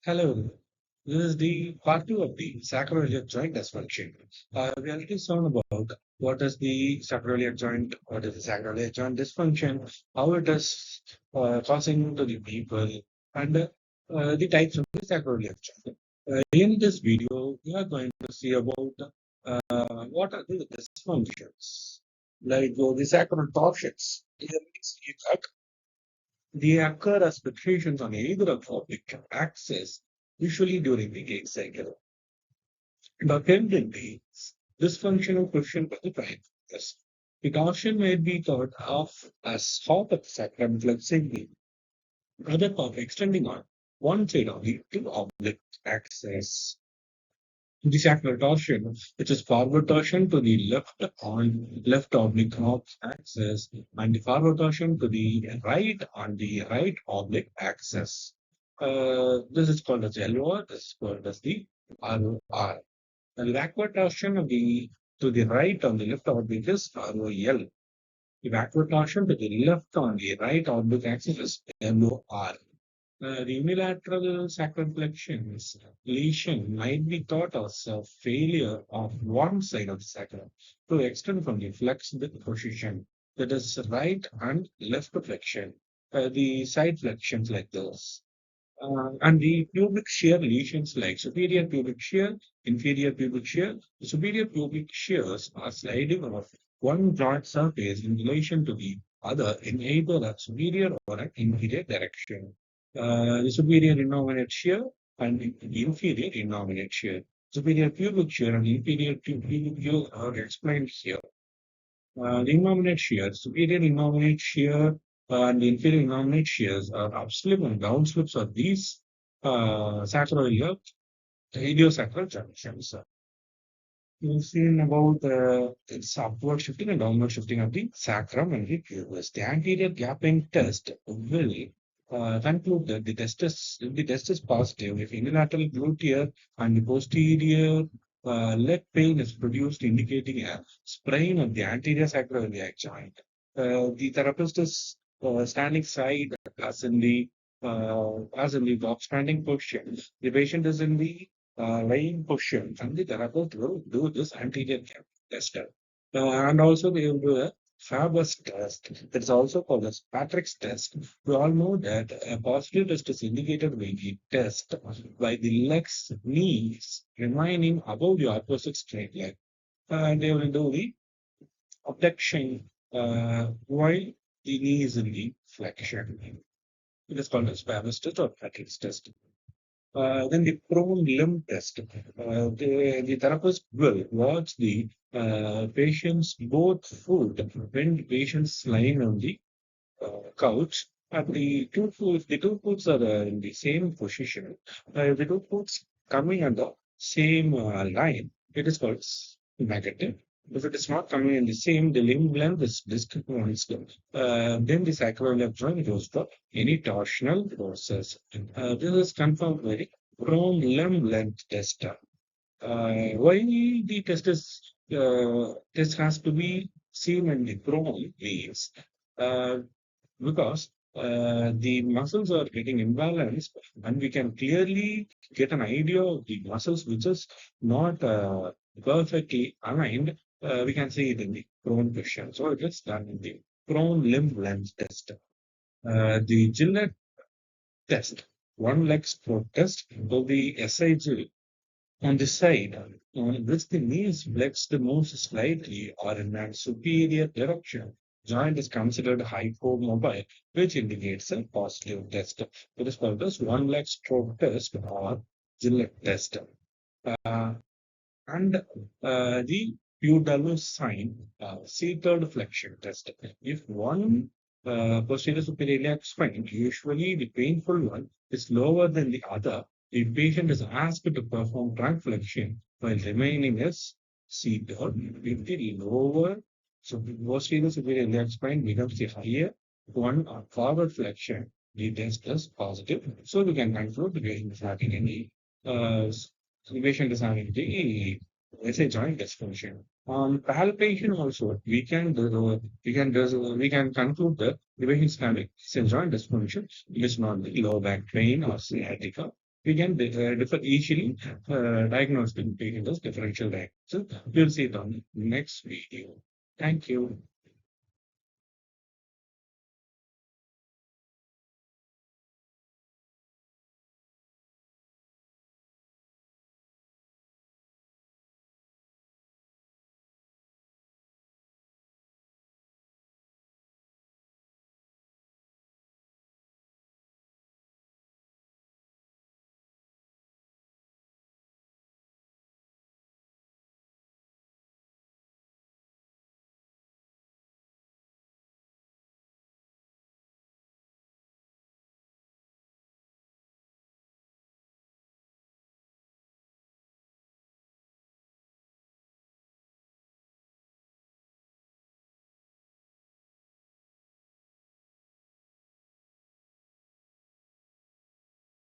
Hello, this is the part two of the sacroiliac joint dysfunction. We already learned about what is the sacroiliac joint, what is the sacroiliac joint dysfunction, how it is causing to the people, and the types of the sacroiliac joint. In this video, we are going to see about what are the dysfunctions, like the sacral torsions. Here we see that they occur as fluctuations on either of oblique axis, usually during the gait cycle. The tendency, dysfunctional position by the pancreas. The torsion may be thought of as half of the sacrum flexing the other half extending on one side of the two oblique axis. The sacral torsion, which is forward torsion to the left on left oblique axis, and the forward torsion to the right on the right oblique axis. This is called as LOR. This is called as the ROR. The backward torsion of the to the right on the left oblique is ROL. The backward torsion to the left on the right oblique axis is LOR. The unilateral circumflexions lesion might be thought as a failure of one side of the sacrum to extend from the flexed position, that is right and left flexion, the side flexions like those. And the pubic shear lesions like superior pubic shear, inferior pubic shear. The superior pubic shears are sliding of one joint surface in relation to the other in either a superior or an inferior direction. The superior innominate shear and the inferior innominate shear. Superior pubic shear and inferior pubic shear are explained here. The innominate shear, superior innominate shear and inferior innominate shears are upslip and downslips of these sacroiliac radiosacral junctions. You've seen about its upward shifting and downward shifting of the sacrum and the pubis. The anterior gapping test will conclude that if the test is positive, if unilateral gluteal and the posterior leg pain is produced, indicating a sprain of the anterior sacroiliac joint. The therapist is standing side as in the dog standing position. The patient is in the lying position, and the therapist will do this anterior gap test. And also they will do a Faber's test. That's also called as Patrick's test. We all know that a positive test is indicated by the test by the legs, knees remaining above the opposite straight leg. And they will do the abduction while the knee is in the flexion. It is called as Faber's test or Patrick's test. Then the prone limb test. The therapist will watch the patient's both foot when the patient's lying on the couch. And the two foots are in the same position. The two foots coming on the same line. It is called negative. If it is not coming in the same, the limb length is discontinuous. Then the sacroiliac joint goes for any torsional process. This is confirmed by the prone limb length test. Why the test has to be seen in the prone means because the muscles are getting imbalanced, and we can clearly get an idea of the muscles which is not perfectly aligned. We can see it in the prone position. So it is done in the prone limb length test. The Gillette test, one leg stroke test, of the SIG on the side on which the knee is flexed most slightly or in a superior direction. Joint is considered hypomobile, which indicates a positive test. It is called as one leg stroke test or Gillette test. Uh, and the Pudalo sign, seated flexion test. If one posterior superior iliac spine, usually the painful one, is lower than the other, the patient is asked to perform trunk flexion while remaining as seated. If the lower posterior superior iliac spine becomes the higher one on forward flexion, the test is positive. So we can conclude the patient is having any uh, the patient is having the let's say joint dysfunction. On palpation also, we can conclude that the patient is having say joint dysfunction. It is not the low back pain or sciatica. we can differ easily diagnose the patient as differential diagnosis. We'll see it on the next video. Thank you.